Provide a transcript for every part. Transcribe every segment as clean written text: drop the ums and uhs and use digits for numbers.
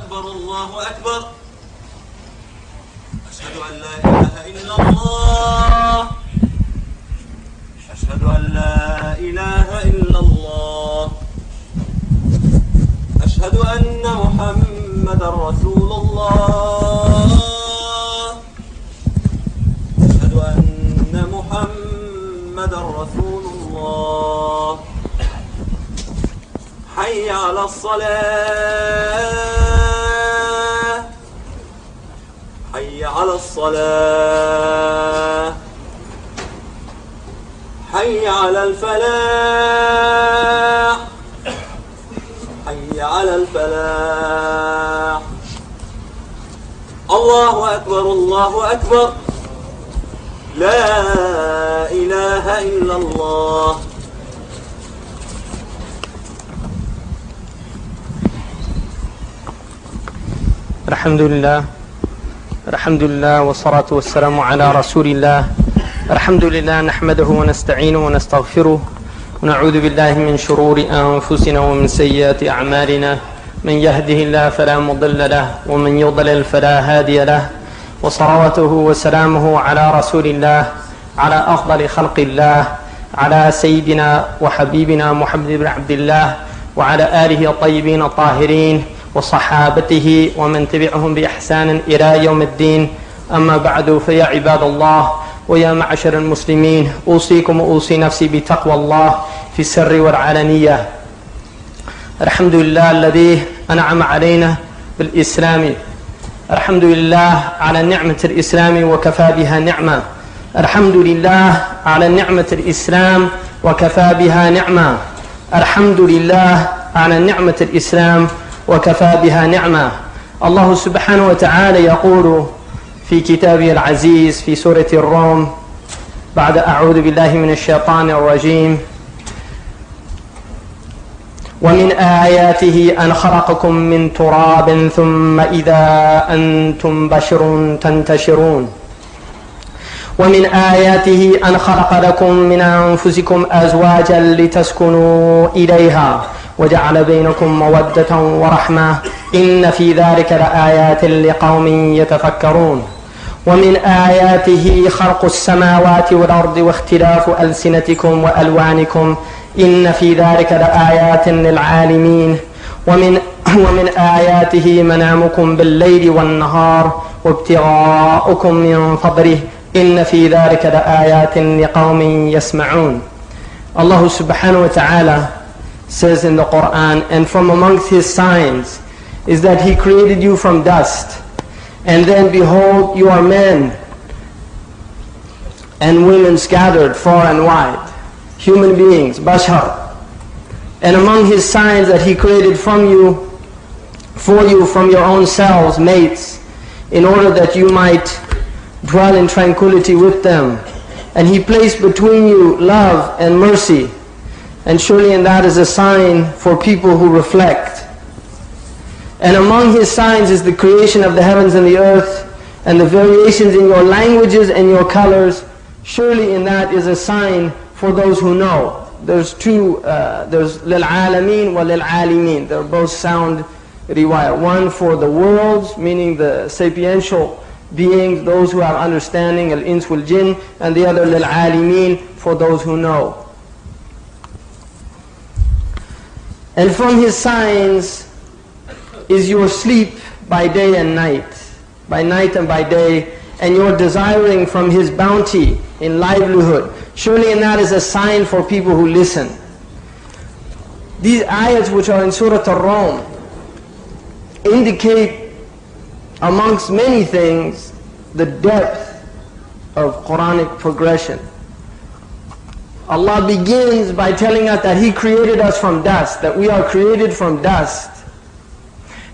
أكبر الله أكبر. أشهد أن لا إله إلا الله. أشهد أن لا إله إلا الله. أشهد أن محمدا رسول الله. أشهد أن محمدا رسول الله. حي على الصلاة. حي على الصلاة. حي على الفلاح. حي على الفلاح. الله أكبر الله أكبر. لا إله إلا الله. الحمد لله والصلاة والسلام على رسول الله. الحمد لله نحمده ونستعينه ونستغفره ونعوذ بالله من شرور أنفسنا ومن سيئات أعمالنا. من يهده الله فلا مضل له ومن يضلل فلا هادي له. وصلواته وسلامه على رسول الله، على أفضل خلق الله، على سيدنا وحبيبنا محمد بن عبد الله وعلى آله الطيبين الطاهرين وصحابته ومن تبعهم بإحسان إلى يوم الدين. أما بعد، فيا عباد الله ويا معشر المسلمين، أوصيكم وأوصي نفسي بتقوى الله في السر والعلانية. الحمد لله الذي أنعم علينا بالإسلام. الحمد لله على نعمة الإسلام وكفى بها نعمة. الحمد لله على نعمة الإسلام وكفى بها نعمة. الحمد لله على نعمة الإسلام وكفى بها نعمة. الله سبحانه وتعالى يقول في كتابه العزيز في سورة الروم بعد أعوذ بالله من الشيطان الرجيم: ومن آياته أن خلقكم من تراب ثم إذا أنتم بشر تنتشرون. ومن آياته أن خلق لكم من أنفسكم أزواجا لتسكنوا إليها وجعل بينكم مودة ورحمة إن في ذلك لآيات لقوم يتفكرون. ومن آياته خلق السماوات والأرض واختلاف ألسنتكم وألوانكم إن في ذلك لآيات للعالمين. ومن آياته منامكم بالليل والنهار وابتغاؤكم من فضله إن في ذلك لآيات لقوم يسمعون. Allah subhanahu wa ta'ala says in the Quran, and from amongst his signs is that he created you from dust, and then behold, you are men and women scattered far and wide, human beings, bashar. And among his signs that he created for you from your own selves, mates, in order that you might dwell in tranquility with them. And he placed between you love and mercy. And surely in that is a sign for people who reflect. And among his signs is the creation of the heavens and the earth, and the variations in your languages and your colors. Surely in that is a sign for those who know. There's two, there's lil-alameen wa lil-alimin. They're both sound riwayah. One for the worlds, meaning the sapiential beings, those who have understanding, al-ins wal-jinn, and the other lil-alimin, for those who know. And from his signs is your sleep by day and night, by night and by day, and your desiring from his bounty in livelihood. Surely in that is a sign for people who listen. These ayats which are in Surah Ar-Rum indicate, amongst many things, the depth of Quranic progression. Allah begins by telling us that He created us from dust, that we are created from dust.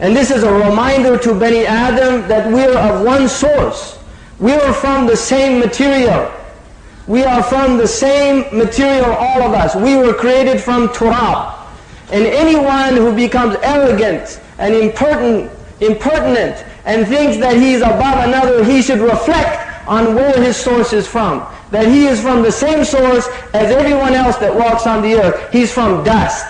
And this is a reminder to Bani Adam that we are of one source. We are from the same material. We are from the same material, all of us. We were created from turab. And anyone who becomes arrogant and impertinent and thinks that he is above another, he should reflect on where his source is from. That he is from the same source as everyone else that walks on the earth. He's from dust.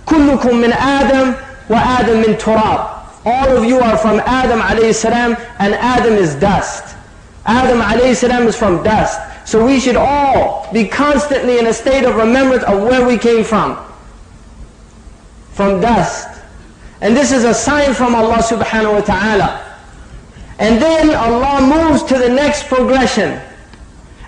كُلُّكُم مِّنْ آدَمٍ وَآدَمْ مِّن تُرَابٍ. All of you are from Adam alayhi salam, and Adam is dust. Adam alayhi salam is from dust. So we should all be constantly in a state of remembrance of where we came from dust. And this is a sign from Allah subhanahu wa ta'ala. And then Allah moves to the next progression.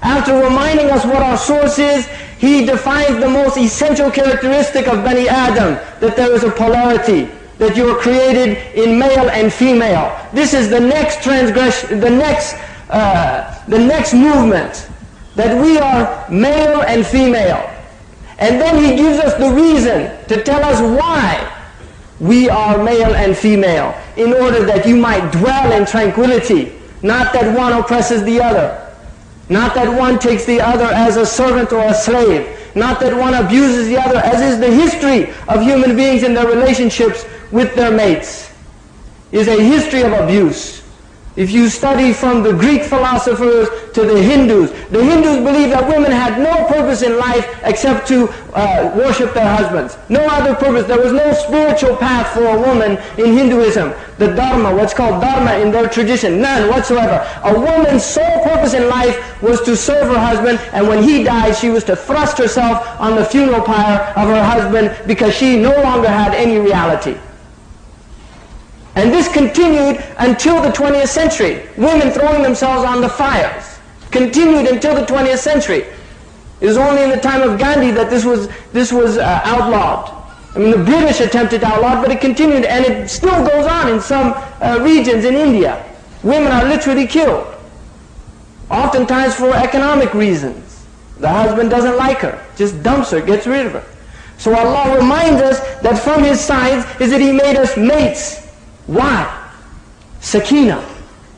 After reminding us what our source is, He defines the most essential characteristic of Bani Adam, that there is a polarity, that you are created in male and female. This is the next transgression, the next movement, that we are male and female. And then He gives us the reason to tell us why we are male and female, in order that you might dwell in tranquility, not that one oppresses the other, not that one takes the other as a servant or a slave, not that one abuses the other, as is the history of human beings in their relationships with their mates, is a history of abuse. If you study from the Greek philosophers to the Hindus believed that women had no purpose in life except to worship their husbands. No other purpose. There was no spiritual path for a woman in Hinduism. The Dharma, what's called Dharma in their tradition, none whatsoever. A woman's sole purpose in life was to serve her husband, and when he died, she was to thrust herself on the funeral pyre of her husband because she no longer had any reality. And this continued until the 20th century. Women throwing themselves on the fires continued until the 20th century. It was only in the time of Gandhi that this was outlawed. I mean, the British attempted to outlaw it, but it continued, and it still goes on in some regions in India. Women are literally killed, oftentimes for economic reasons. The husband doesn't like her, just dumps her, gets rid of her. So Allah reminds us that from His signs is that He made us mates. Why? Sakina,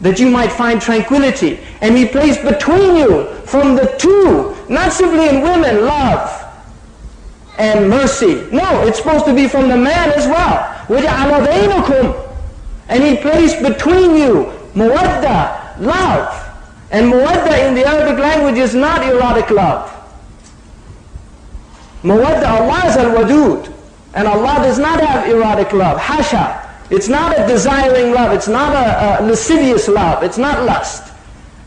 that you might find tranquility. And He placed between you from the two, not simply in women, love and mercy. No, it's supposed to be from the man as well. وَجَعَلَ بَيْنَكُمْ. And He placed between you mawadda, love. And mawadda in the Arabic language is not erotic love. Mawadda, Allah is al-wadud. And Allah does not have erotic love. Hasha. It's not a desiring love. It's not a lascivious love. It's not lust.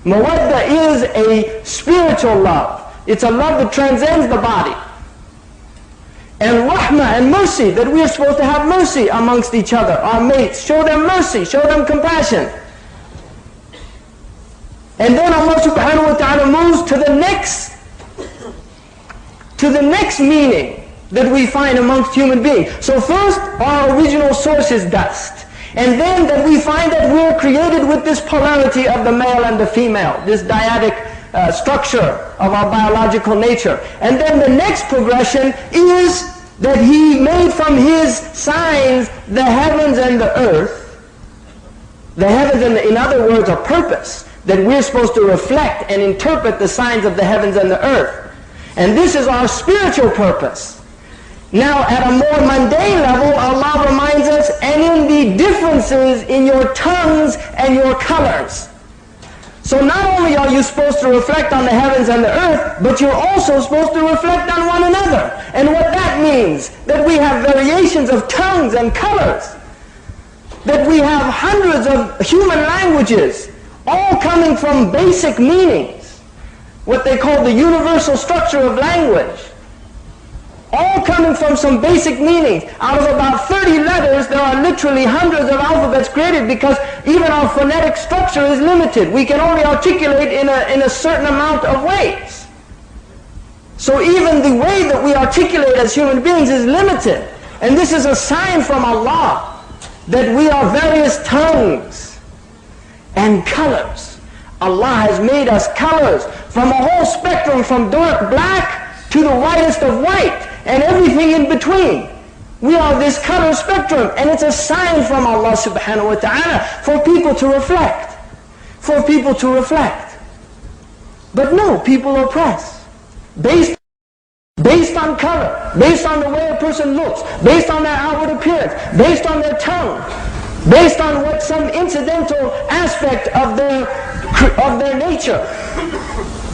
Mawadda is a spiritual love. It's a love that transcends the body. And rahmah and mercy, that we are supposed to have mercy amongst each other, our mates. Show them mercy, show them compassion. And then Allah subhanahu wa ta'ala moves to the next meaning that we find amongst human beings. So first, our original source is dust. And then that we find that we're created with this polarity of the male and the female, this dyadic structure of our biological nature. And then the next progression is that He made from His signs the heavens and the earth. The heavens and in other words, a purpose, that we're supposed to reflect and interpret the signs of the heavens and the earth. And this is our spiritual purpose. Now, at a more mundane level, Allah reminds us, and in the differences in your tongues and your colors. So not only are you supposed to reflect on the heavens and the earth, but you're also supposed to reflect on one another. And what that means, that we have variations of tongues and colors, that we have hundreds of human languages, all coming from basic meanings, what they call the universal structure of language. All coming from some basic meanings. Out of about 30 letters, there are literally hundreds of alphabets created because even our phonetic structure is limited. We can only articulate in a certain amount of ways. So even the way that we articulate as human beings is limited. And this is a sign from Allah that we are various tongues and colors. Allah has made us colors from a whole spectrum, from dark black to the whitest of white, and everything in between. We are this color spectrum, and it's a sign from Allah subhanahu wa ta'ala for people to reflect. For people to reflect. But no, people oppress. Based on color, based on the way a person looks, based on their outward appearance, based on their tongue, based on what some incidental aspect of their nature.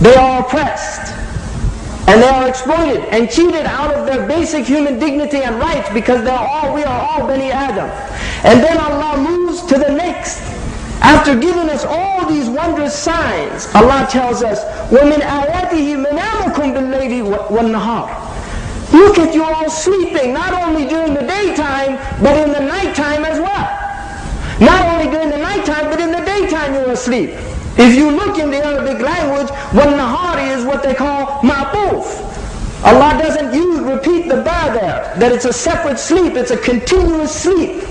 They are oppressed. And they are exploited and cheated out of their basic human dignity and rights because we are all Bani Adam. And then Allah moves to the next. After giving us all these wondrous signs, Allah tells us, وَمِنْ آيَاتِهِ مَنَامُكُمْ بِاللَّيْلِ وَالنَّهَارِ. Look at you all sleeping, not only during the daytime, but in the nighttime as well. Not only during the nighttime, but in the daytime you are asleep. If you look in the Arabic language, وَالنَّهَارِ is what they call ma'tuf. Allah doesn't repeat the ba there, that it's a separate sleep, it's a continuous sleep.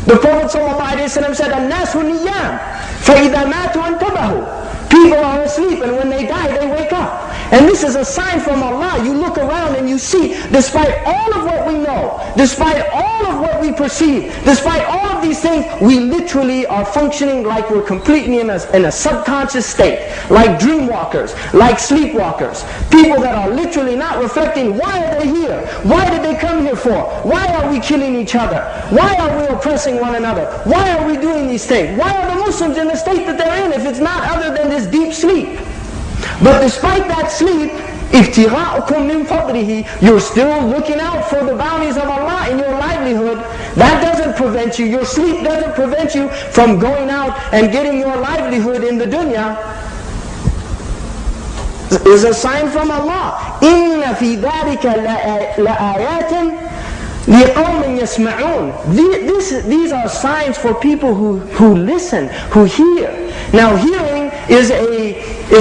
The Prophet ﷺ said, النَّاسُ نِيَّامٌ فَإِذَا مَاتُوا انْتَبَهُوا. People are asleep, and when they die, they wake up. And this is a sign from Allah. You look around and you see, despite all of what we know, despite all of what we perceive, despite all of these things, we literally are functioning like we're completely in a subconscious state, like dreamwalkers, like sleepwalkers. People that are literally not reflecting, why are they here? Why did they come here for? Why are we killing each other? Why are we oppressing one another? Why are we doing these things? Why are the Muslims in the state that they're in if it's not other than this deep sleep? But despite that sleep, ابتغاءكم من فضله, you're still looking out for the bounties of Allah in your livelihood. That doesn't prevent you. Your sleep doesn't prevent you from going out and getting your livelihood in the dunya. Is a sign from Allah. إِنَّ فِي ذَلِكَ لَآيَاتٍ لِقَوْمٍ يَسْمَعُونَ. These are signs for people who listen, who hear. Now hearing is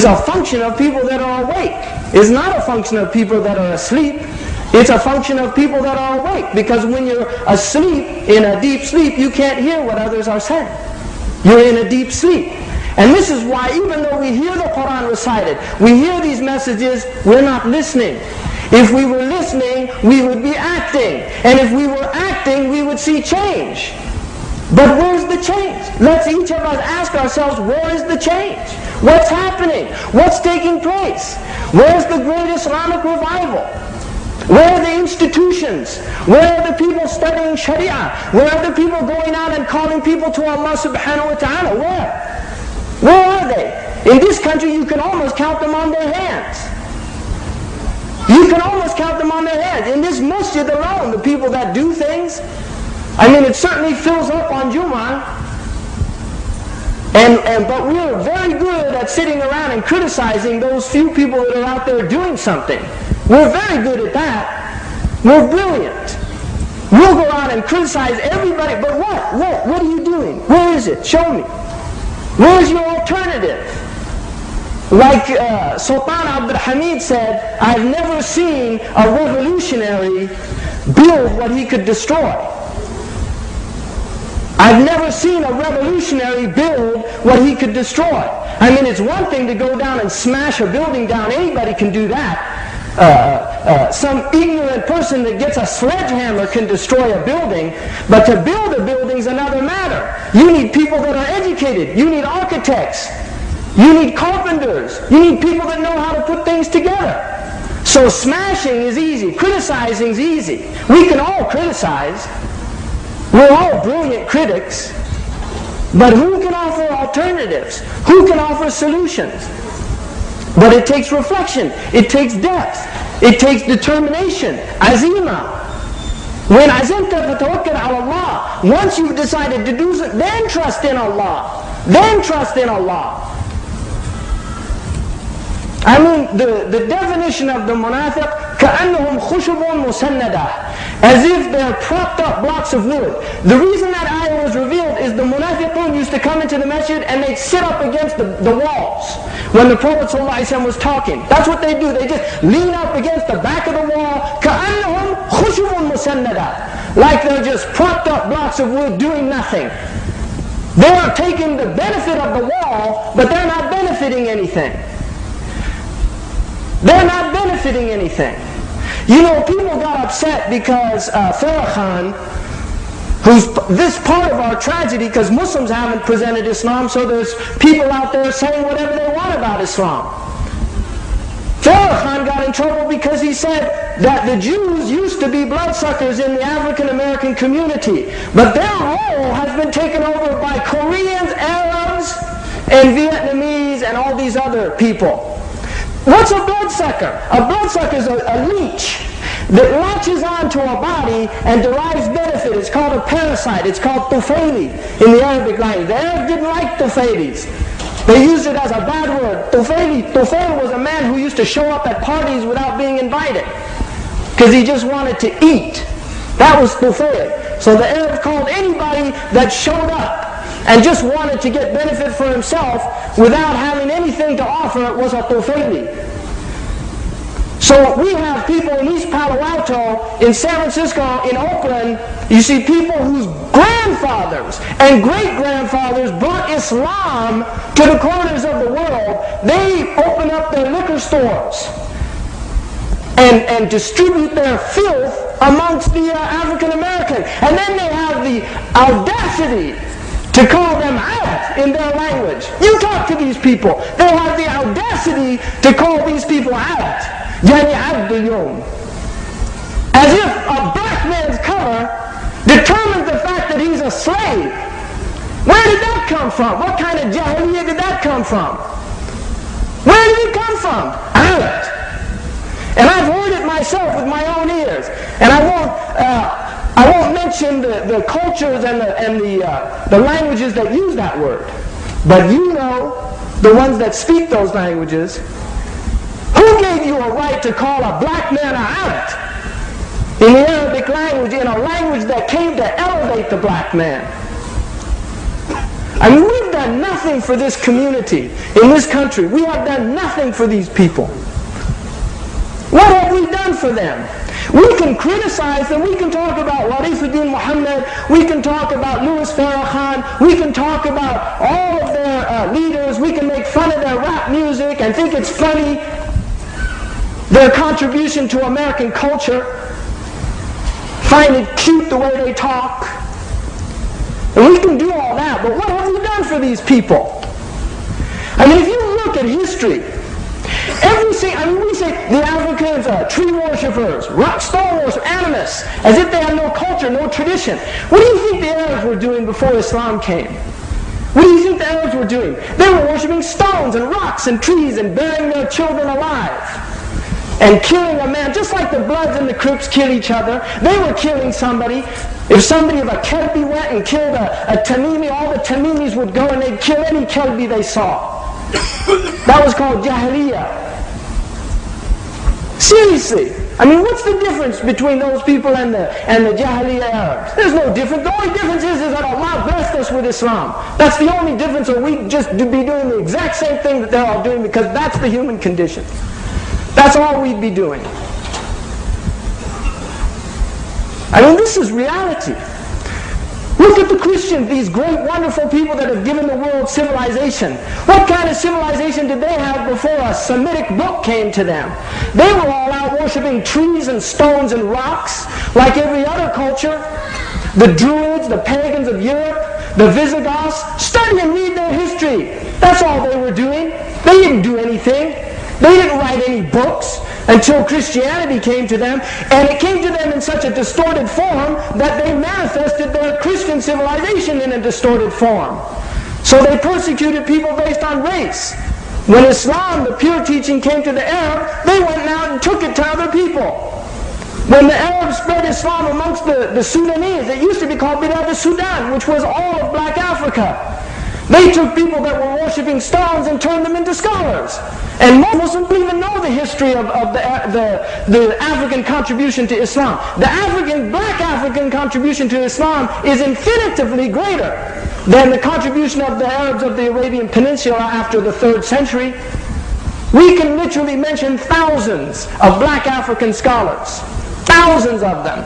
a function of people that are awake. It's not a function of people that are asleep. It's a function of people that are awake. Because when you're asleep, in a deep sleep, you can't hear what others are saying. You're in a deep sleep. And this is why even though we hear the Quran recited, we hear these messages, we're not listening. If we were listening, we would be acting. And if we were acting, we would see change. But where's the change? Let's each of us ask ourselves, where is the change? What's happening? What's taking place? Where's the great Islamic revival? Where are the institutions? Where are the people studying Sharia? Where are the people going out and calling people to Allah subhanahu wa ta'ala? Where are they? In this country you can almost count them on their hands. You can almost count them on their hands. In this masjid alone, the people that do things, I mean, it certainly fills up on Jumu'ah. But we're very good at sitting around and criticizing those few people that are out there doing something. We're very good at that. We're brilliant. We'll go out and criticize everybody, but what? What are you doing? Where is it? Show me. Where's your alternative? Like Sultan Abdul Hamid said, I've never seen a revolutionary build what he could destroy. I've never seen a revolutionary build what he could destroy. I mean, it's one thing to go down and smash a building down. Anybody can do that. Some ignorant person that gets a sledgehammer can destroy a building. But to build a building is another matter. You need people that are educated. You need architects. You need carpenters. You need people that know how to put things together. So smashing is easy. Criticizing is easy. We can all criticize. We're all brilliant critics, but who can offer alternatives? Who can offer solutions? But it takes reflection, it takes depth, it takes determination, azima. When azimta fatawakkal ala Allah, once you've decided to do something, then trust in Allah. Then trust in Allah. I mean, the definition of the munafiq, كَأَنَّهُمْ خُشُبٌ مُسَنَّدَةٌ, as if they're propped up blocks of wood. The reason that ayah was revealed is the munafiqun used to come into the masjid and they'd sit up against the walls when the Prophet ﷺ was talking. That's what they do. They just lean up against the back of the wall, كَأَنَّهُمْ خُشُبٌ مُسَنَّدَةٌ, like they're just propped up blocks of wood doing nothing. They're taking the benefit of the wall, but they're not benefiting anything. They're not benefiting anything. You know, people got upset because Farrakhan, who's this part of our tragedy, because Muslims haven't presented Islam, so there's people out there saying whatever they want about Islam. Farrakhan got in trouble because he said that the Jews used to be bloodsuckers in the African American community, but their role has been taken over by Koreans, Arabs, and Vietnamese, and all these other people. What's a bloodsucker? A bloodsucker is a leech that latches onto a body and derives benefit. It's called a parasite. It's called tufayli in the Arabic language. The Arabs didn't like tufaylis. They used it as a bad word. Tufayl was a man who used to show up at parties without being invited because he just wanted to eat. That was tufayl. So the Arabs called anybody that showed up and just wanted to get benefit for himself without having anything to offer was a tufayli. So we have people in East Palo Alto, in San Francisco, in Oakland, you see people whose grandfathers and great-grandfathers brought Islam to the corners of the world. They open up their liquor stores and distribute their filth amongst the African Americans. And then they have the audacity to call them abd in their language. You talk to these people. They have the audacity to call these people abd. Yani abd al-yawm. As if a black man's color determines the fact that he's a slave. Where did that come from? What kind of jahiliyyah did that come from? Where did it come from? Abd. And I've heard it myself with my own ears. And I won't mention the cultures and the languages that use that word. But you know, the ones that speak those languages, who gave you a right to call a black man a abd in the Arabic language, in a language that came to elevate the black man? I mean, we've done nothing for this community in this country. We have done nothing for these people. What have we done for them? We can criticize them. We can talk about Warifuddin Muhammad. We can talk about Louis Farrakhan. We can talk about all of their leaders. We can make fun of their rap music and think it's funny. Their contribution to American culture. Find it cute the way they talk. And we can do all that, but what have we done for these people? I mean, if you look at history, we say the Africans are tree worshippers, rock stone worshippers, animists, as if they have no culture, no tradition. What do you think the Arabs were doing before Islam came? What do you think the Arabs were doing? They were worshipping stones and rocks and trees and burying their children alive. And killing a man, just like the Bloods and the Crips kill each other. They were killing somebody. If somebody of a Kelbi went and killed a Tamimi, all the Tamimis would go and they'd kill any Kelbi they saw. That was called Jahiliyyah. Seriously. I mean, what's the difference between those people and the Jahiliyyah Arabs? There's no difference. The only difference is that Allah blessed us with Islam. That's the only difference, or we'd just be doing the exact same thing that they're all doing, because that's the human condition. That's all we'd be doing. I mean, this is reality. Look at the Christians, these great, wonderful people that have given the world civilization. What kind of civilization did they have before a Semitic book came to them? They were all out worshiping trees and stones and rocks, like every other culture. The Druids, the pagans of Europe, the Visigoths. Study and read their history. That's all they were doing. They didn't do anything. They didn't write any books until Christianity came to them, and it came to them in such a distorted form that they manifested their Christian civilization in a distorted form. So they persecuted people based on race. When Islam, the pure teaching, came to the Arab, they went out and took it to other people. When the Arabs spread Islam amongst the Sudanese, it used to be called Bilad al-Sudan, which was all of black Africa. They took people that were worshipping stones and turned them into scholars. And most Muslims don't even know the history of the African contribution to Islam. The black African contribution to Islam is infinitively greater than the contribution of the Arabs of the Arabian Peninsula after the 3rd century. We can literally mention thousands of black African scholars. Thousands of them.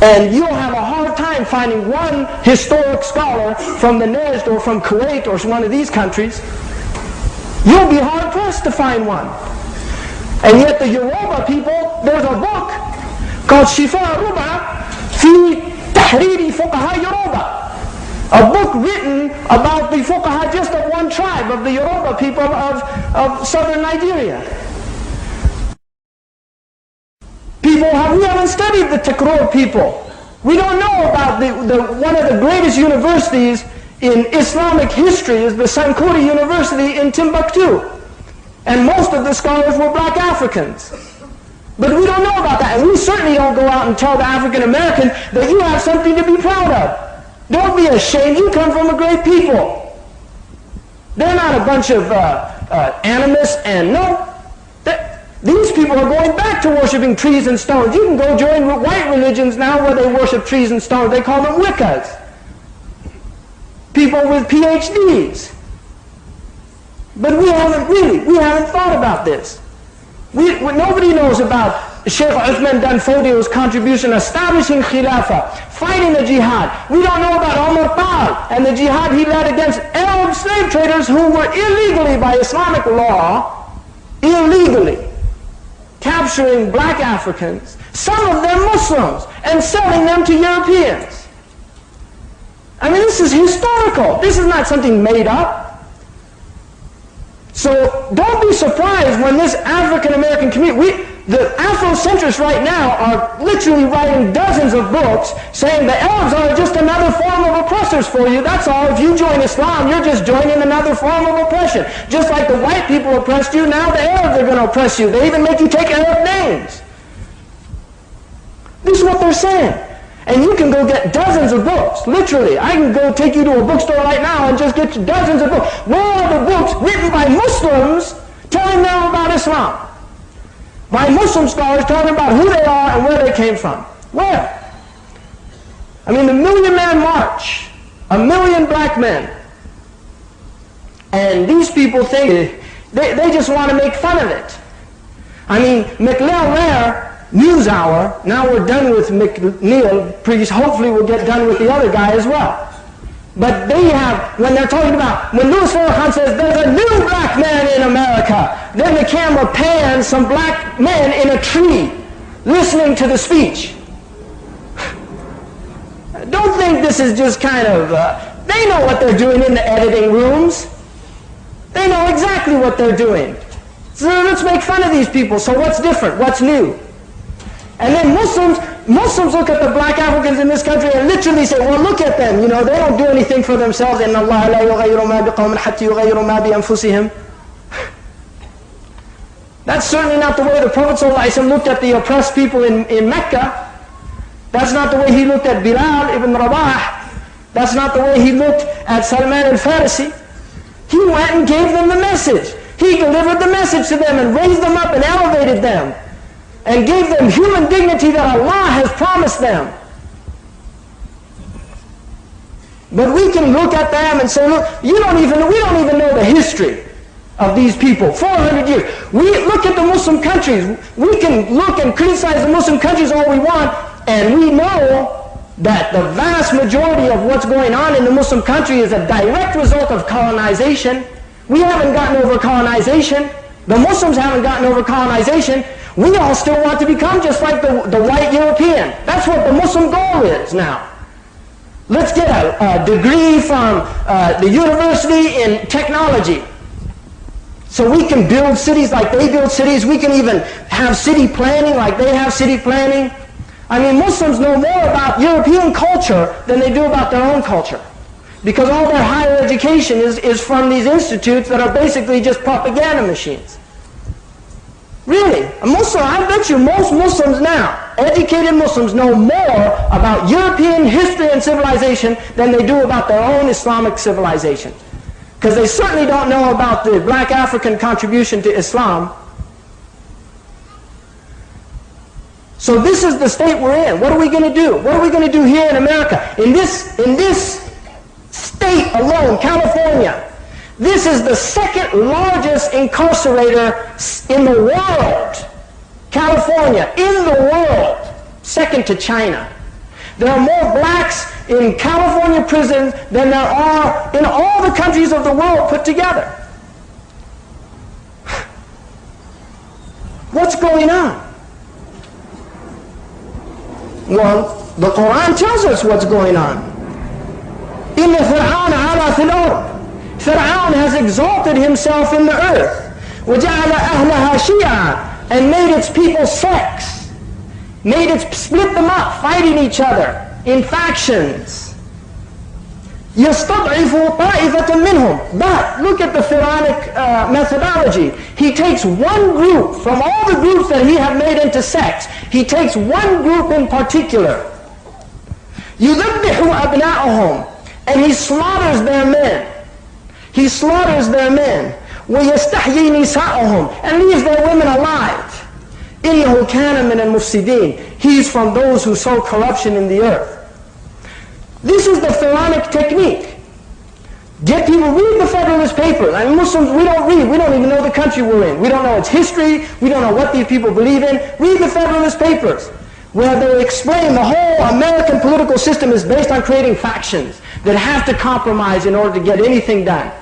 And you'll have a hard time finding one historic scholar from the Najd or from Kuwait or one of these countries. You'll be hard pressed to find one. And yet the Yoruba people, there's a book called Shifa Ruba fi Tahriri Fuqaha Yoruba. A book written about the Fuqaha just of one tribe, of the Yoruba people of southern Nigeria. We haven't studied the Takrur people. We don't know about one of the greatest universities in Islamic history is the Sankore University in Timbuktu. And most of the scholars were black Africans. But we don't know about that. And we certainly don't go out and tell the African American that you have something to be proud of. Don't be ashamed. You come from a great people. They're not a bunch of animists, and no. These people are going back to worshiping trees and stones. You can go join white religions now where they worship trees and stones. They call them Wiccas. People with PhDs. But we haven't thought about this. Nobody knows about Sheikh Uthman Dan Fodio's contribution establishing Khilafah, fighting the jihad. We don't know about Omar Tal and the jihad he led against Arab slave traders who were illegally, by Islamic law, illegally capturing black Africans, some of them Muslims, and selling them to Europeans. I mean, this is historical. This is not something made up. So don't be surprised when this African American community, the Afrocentrists right now are literally writing dozens of books saying the Arabs are just another form of oppressors for you. That's all. If you join Islam, you're just joining another form of oppression. Just like the white people oppressed you, now the Arabs are going to oppress you. They even make you take Arab names. This is what they're saying. And you can go get dozens of books, literally. I can go take you to a bookstore right now and just get you dozens of books. Where are the books written by Muslims telling them about Islam? By Muslim scholars telling about who they are and where they came from. Where? I mean, the Million Man March, 1 million black men. And these people think they just want to make fun of it. I mean, McLeod NewsHour, now we're done with McNeil, Priest, hopefully we'll get done with the other guy as well. But they have, when they're talking about, when Louis Farrakhan says there's a new black man in America, then the camera pans some black men in a tree listening to the speech. Don't think this is just kind of, they know what they're doing in the editing rooms. They know exactly what they're doing. So let's make fun of these people. So what's different? What's new? And then Muslims look at the black Africans in this country and literally say, well, look at them, you know, they don't do anything for themselves. إِنَّ اللَّهَ لَا يُغَيِّرُ مَا بِقَوْمٍ حَتَّى يُغَيِّرُ مَا بِأَنفُسِهِمْ. That's certainly not the way the Prophet ﷺ looked at the oppressed people in Mecca. That's not the way he looked at Bilal ibn Rabah. That's not the way he looked at Salman al-Farisi. He went and gave them the message. He delivered the message to them and raised them up and elevated them, and gave them human dignity that Allah has promised them. But we can look at them and say, look, we don't even know the history of these people. 400 years. We look at the Muslim countries. We can look and criticize the Muslim countries all we want, and we know that the vast majority of what's going on in the Muslim country is a direct result of colonization. We haven't gotten over colonization. The Muslims haven't gotten over colonization. We all still want to become just like the white European. That's what the Muslim goal is now. Let's get a degree from the university in technology, so we can build cities like they build cities. We can even have city planning like they have city planning. I mean, Muslims know more about European culture than they do about their own culture, because all their higher education is from these institutes that are basically just propaganda machines. Really, I bet you most Muslims now, educated Muslims, know more about European history and civilization than they do about their own Islamic civilization. Because they certainly don't know about the black African contribution to Islam. So this is the state we're in. What are we going to do? What are we going to do here in America? In this state alone, California, this is the second largest incarcerator in the world. California, in the world, second to China. There are more blacks in California prisons than there are in all the countries of the world put together. What's going on? Well, the Quran tells us what's going on. إِنَّ فِرْعَوْنَ عَلَى فِي الْأَرْضِ. Fir'aun has exalted himself in the earth, وَجَعَلَ أَهْلَهَا شِيَعًا, and made its people sects, split them up, fighting each other in factions. يَسْتَضْعِفُ طَائِفَةً مِّنْهُمْ. But look at the Pharaonic methodology. He takes one group from all the groups that he have made into sects. He takes one group in particular. يُذَبِّحُ أَبْنَاءَهُمْ. And he slaughters their men. He slaughters their men. وَيَسْتَحْيِي نِسَاءَهُمْ. And leaves their women alive. إِنَّهُ كَانَ مِنَ الْمُفْسِدِينَ. He's from those who sow corruption in the earth. This is the Pharaonic technique. Get people, read the Federalist Papers. I mean, Muslims, we don't read. We don't even know the country we're in. We don't know its history. We don't know what these people believe in. Read the Federalist Papers, where they explain the whole American political system is based on creating factions that have to compromise in order to get anything done.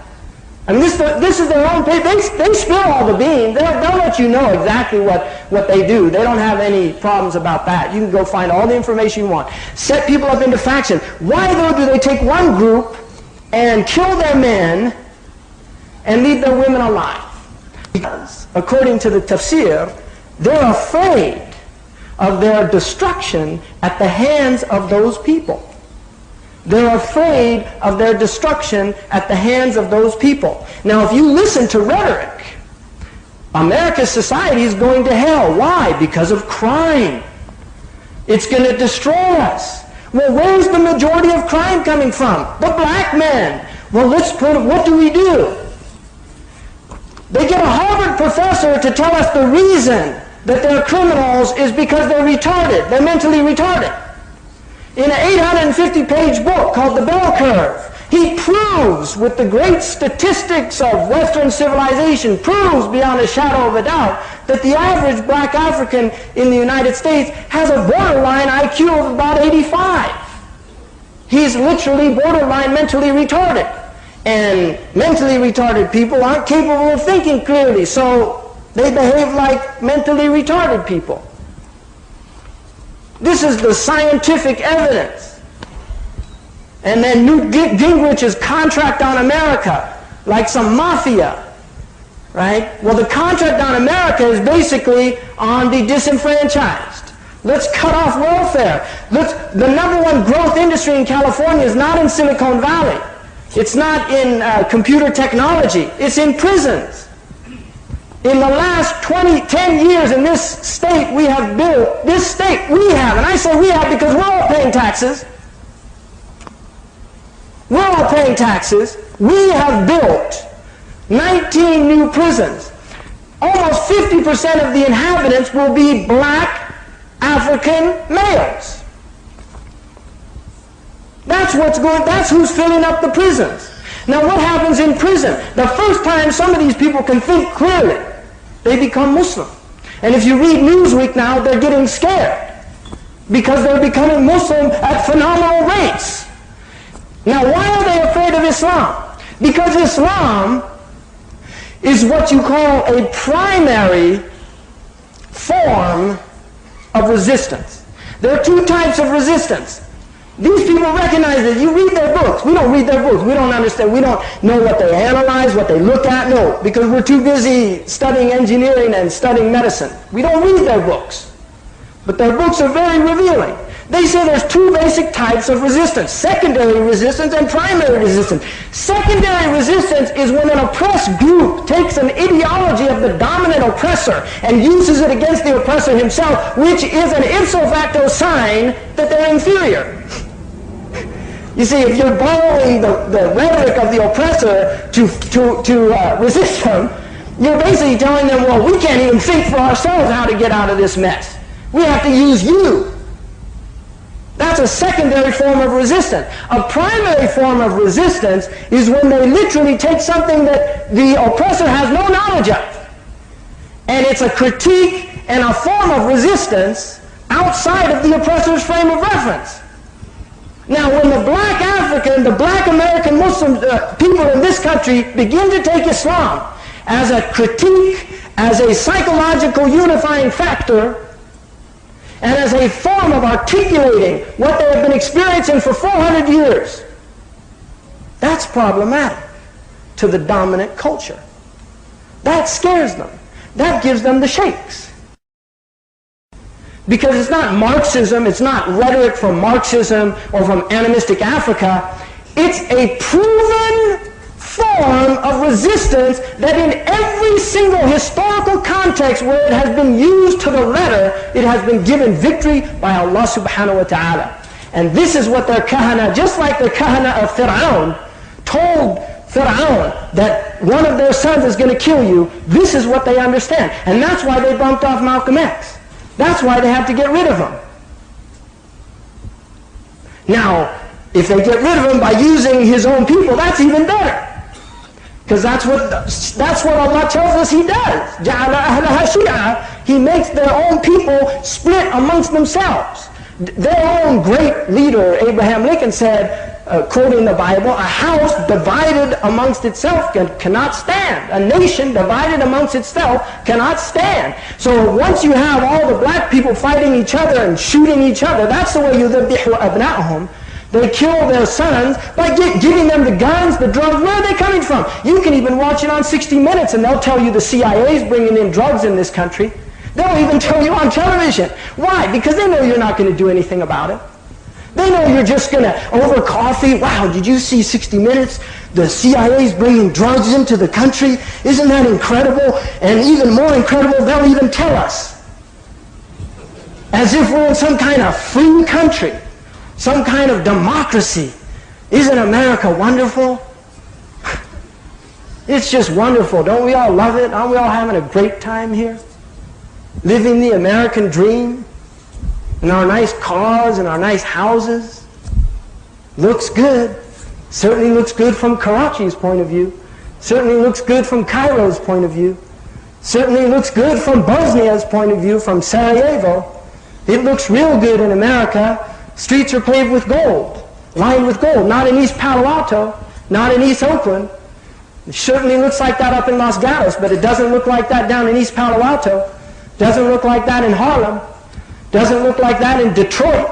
I mean, this is their own paper. They spill all the beans. They'll let you know exactly what they do. They don't have any problems about that. You can go find all the information you want. Set people up into factions. Why, though, do they take one group and kill their men and leave their women alive? Because, according to the tafsir, they're afraid of their destruction at the hands of those people. They're afraid of their destruction at the hands of those people. Now, if you listen to rhetoric, America's society is going to hell. Why? Because of crime. It's going to destroy us. Well, where's the majority of crime coming from? The black men. Well, what do we do? They get a Harvard professor to tell us the reason that they're criminals is because they're retarded. They're mentally retarded. In an 850-page book called The Bell Curve, he proves with the great statistics of Western civilization, proves beyond a shadow of a doubt that the average black African in the United States has a borderline IQ of about 85. He's literally borderline mentally retarded. And mentally retarded people aren't capable of thinking clearly, so they behave like mentally retarded people. This is the scientific evidence. And then Newt Gingrich's contract on America, like some mafia, right? Well, the contract on America is basically on the disenfranchised. Let's cut off welfare. The number one growth industry in California is not in Silicon Valley. It's not in computer technology. It's in prisons. In the last 10 years in this state, we have built, and I say we have because we're all paying taxes. We're all paying taxes. We have built 19 new prisons. Almost 50% of the inhabitants will be black African males. That's who's filling up the prisons. Now what happens in prison? The first time some of these people can think clearly, they become Muslim. And if you read Newsweek now, they're getting scared because they're becoming Muslim at phenomenal rates. Now why are they afraid of Islam? Because Islam is what you call a primary form of resistance. There are two types of resistance. These people recognize that. You read their books. We don't read their books. We don't understand. We don't know what they analyze, what they look at. No, because we're too busy studying engineering and studying medicine. We don't read their books. But their books are very revealing. They say there's two basic types of resistance: secondary resistance and primary resistance. Secondary resistance is when an oppressed group takes an ideology of the dominant oppressor and uses it against the oppressor himself, which is an ipso facto sign that they're inferior. You see, if you're borrowing the rhetoric of the oppressor to resist them, you're basically telling them, well, we can't even think for ourselves how to get out of this mess. We have to use you. That's a secondary form of resistance. A primary form of resistance is when they literally take something that the oppressor has no knowledge of. And it's a critique and a form of resistance outside of the oppressor's frame of reference. Now, when the black African, the black American Muslim people in this country begin to take Islam as a critique, as a psychological unifying factor, and as a form of articulating what they have been experiencing for 400 years, that's problematic to the dominant culture. That scares them. That gives them the shakes. Because it's not Marxism, it's not rhetoric from Marxism or from animistic Africa. It's a proven form of resistance that in every single historical context where it has been used to the letter, it has been given victory by Allah subhanahu wa ta'ala. And this is what their kahana, just like the kahana of Fir'aun, told Fir'aun that one of their sons is going to kill you. This is what they understand. And that's why they bumped off Malcolm X. That's why they had to get rid of him. Now, if they get rid of him by using his own people, that's even better. Because that's what Allah tells us He does. جَعَلَ أَهْلَهَا شِيَعًا. He makes their own people split amongst themselves. Their own great leader, Abraham Lincoln, said, quoting the Bible, a house divided amongst itself cannot stand. A nation divided amongst itself cannot stand. So once you have all the black people fighting each other and shooting each other, that's the way يُذَبِّحُ أَبْنَاءَهُم. They kill their sons by giving them the guns, the drugs. Where are they coming from? You can even watch it on 60 Minutes and they'll tell you the CIA is bringing in drugs in this country. They'll even tell you on television. Why? Because they know you're not going to do anything about it. They know you're just going to, over coffee, wow, did you see 60 Minutes? The CIA's bringing drugs into the country. Isn't that incredible? And even more incredible, they'll even tell us. As if we're in some kind of free country, some kind of democracy. Isn't America wonderful? It's just wonderful. Don't we all love it? Aren't we all having a great time here? Living the American dream? In our nice cars and our nice houses. Looks good. Certainly looks good from Karachi's point of view. Certainly looks good from Cairo's point of view. Certainly looks good from Bosnia's point of view, from Sarajevo. It looks real good in America. Streets are paved with gold, lined with gold. Not in East Palo Alto, not in East Oakland. It certainly looks like that up in Los Gatos, but it doesn't look like that down in East Palo Alto. Doesn't look like that in Harlem. Doesn't look like that in Detroit.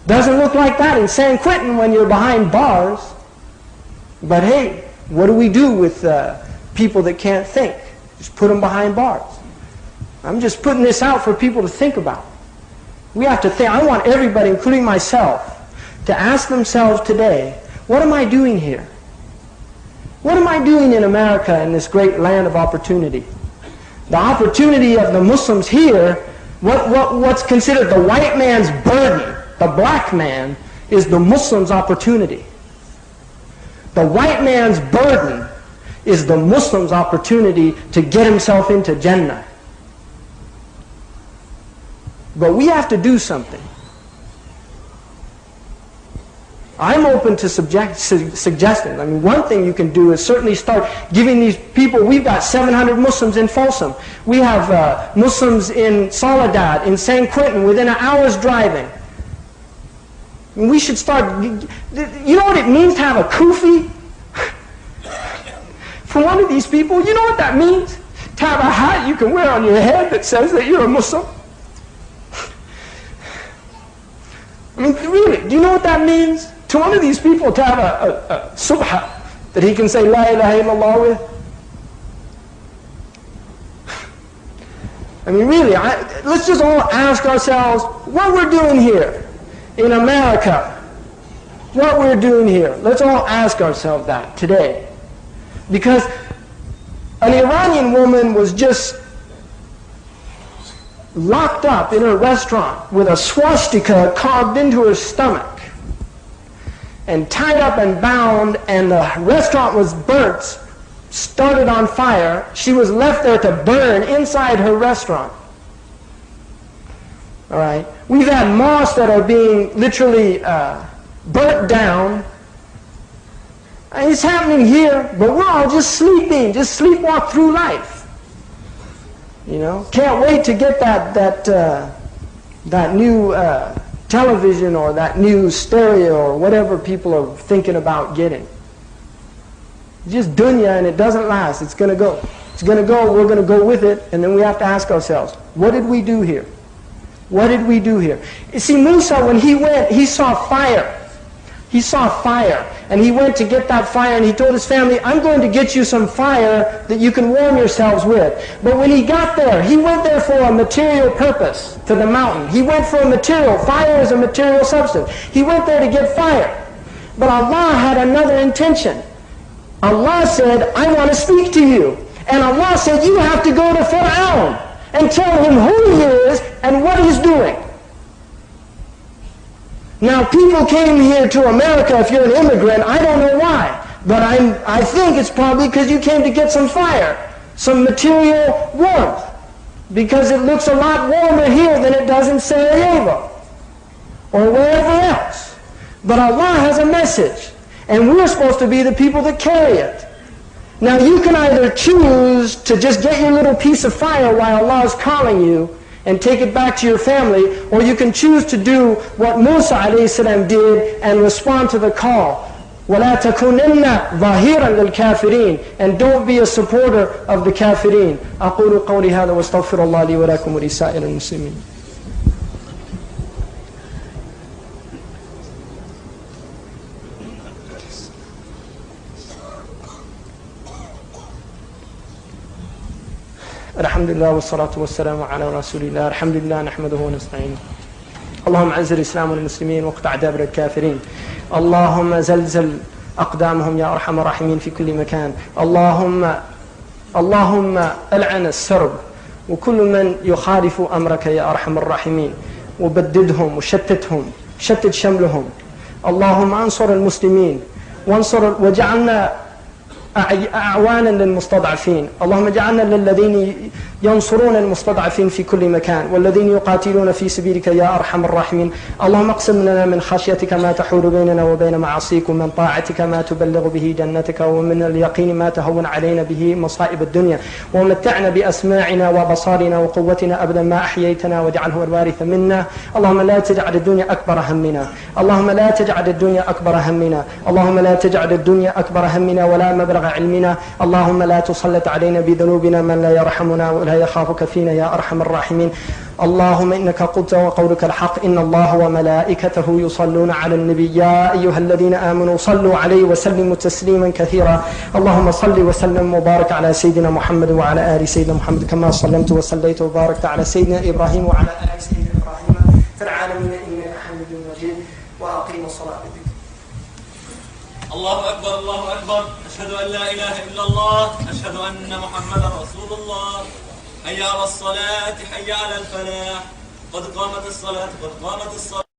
Doesn't look like that in San Quentin when you're behind bars. But hey, what do we do with people that can't think? Just put them behind bars. I'm just putting this out for people to think about. We have to think. I want everybody, including myself, to ask themselves today, what am I doing here? What am I doing in America, in this great land of opportunity? The opportunity of the Muslims here, what's considered the white man's burden, the black man, is the Muslim's opportunity. The white man's burden is the Muslim's opportunity to get himself into Jannah. But we have to do something. I'm open to suggestions. I mean, one thing you can do is certainly start giving these people, we've got 700 Muslims in Folsom. We have Muslims in Soledad, in San Quentin, within an hour's driving. And we should start, you know what it means to have a kufi? For one of these people, you know what that means? To have a hat you can wear on your head that says that you're a Muslim? I mean, really, do you know what that means? To one of these people to have a subha that he can say La ilaha illallah with? I mean, really, let's just all ask ourselves what we're doing here in America. What we're doing here. Let's all ask ourselves that today. Because an Iranian woman was just locked up in her restaurant with a swastika carved into her stomach and tied up and bound, and the restaurant was burnt, started on fire. She was left there to burn inside her restaurant. All right. We've had mosques that are being literally burnt down. And it's happening here, but we're all just sleeping, just sleepwalk through life. You know, can't wait to get that new television or that new stereo or whatever people are thinking about getting. Just dunya, and it doesn't last. It's going to go. It's going to go. We're going to go with it, and then we have to ask ourselves, what did we do here? What did we do here? You see, Musa, when he went, he saw fire. He saw fire. And he went to get that fire, and he told his family, I'm going to get you some fire that you can warm yourselves with. But when he got there, he went there for a material purpose to the mountain. He went for a material. Fire is a material substance. He went there to get fire. But Allah had another intention. Allah said, I want to speak to you. And Allah said, you have to go to Fir'aun and tell him who he is and what he's doing. Now, people came here to America, if you're an immigrant, I don't know why. But I think it's probably because you came to get some fire, some material warmth. Because it looks a lot warmer here than it does in Sarajevo or wherever else. But Allah has a message, and we're supposed to be the people that carry it. Now, you can either choose to just get your little piece of fire while Allah is calling you and take it back to your family, or you can choose to do what Musa a.s. did and respond to the call. وَلَا تَكُونَنَّ ظَهِيرًا لِلْكَافِرِينَ, and don't be a supporter of the kafirin. أَقُولُ قَوْلِي هَذَا وَاسْتَغْفِرُ اللَّهَ لِي وَلَكُمْ وَلِسَائِرِ الْمُسْلِمِينَ. الحمد لله والصلاة والسلام على رسول الله. الحمد لله نحمده ونستعينه. اللهم أعز الإسلام والمسلمين واقطع دابر الكافرين. اللهم زلزل أقدامهم يا أرحم الراحمين في كل مكان. اللهم ألعن السرب وكل من يخالف أمرك يا أرحم الراحمين، وبددهم وشتتهم، شتت شملهم. اللهم أنصر المسلمين واجعلنا أعوانا للمستضعفين. اللهم اجعلنا للذين ينصرون المستضعفين في كل مكان والذين يقاتلون في سبيلك يا أرحم الراحمين. اللهم اقسم لنا من خشيتك ما تحول بيننا وبين معاصيك، ومن طاعتك ما تبلغ به جنتك، ومن اليقين ما تهون علينا به مصائب الدنيا، ومتعنا بأسماعنا وبصارنا وقوتنا أبدا ما أحييتنا، واجعله الوارث منا. اللهم لا تجعل الدنيا أكبر همنا، اللهم لا تجعل الدنيا أكبر همنا، اللهم لا تجعل الدنيا أكبر همنا ولا مبلغ علمنا. اللهم لا تسلط علينا بذنوبنا من لا يرحمنا ولا يخافك فينا يا أرحم الراحمين. اللهم إنك قلت وقولك الحق، إن الله وملائكته يصلون على النبي يا أيها الذين آمنوا صلوا عليه وسلموا تسليما كثيرا. اللهم صل وسلم وبارك على سيدنا محمد وعلى آل سيدنا محمد كما صليت وصليت وباركت على سيدنا إبراهيم وعلى آل سيدنا إبراهيم في العالمين إنك حميد مجيد. وأقيموا الصلاة. الله أكبر الله أكبر، أشهد أن لا إله إلا الله، أشهد أن محمدا رسول الله. حي على الصلاة، حي على الفلاح، قد قامت الصلاة، قد قامت الصلاة.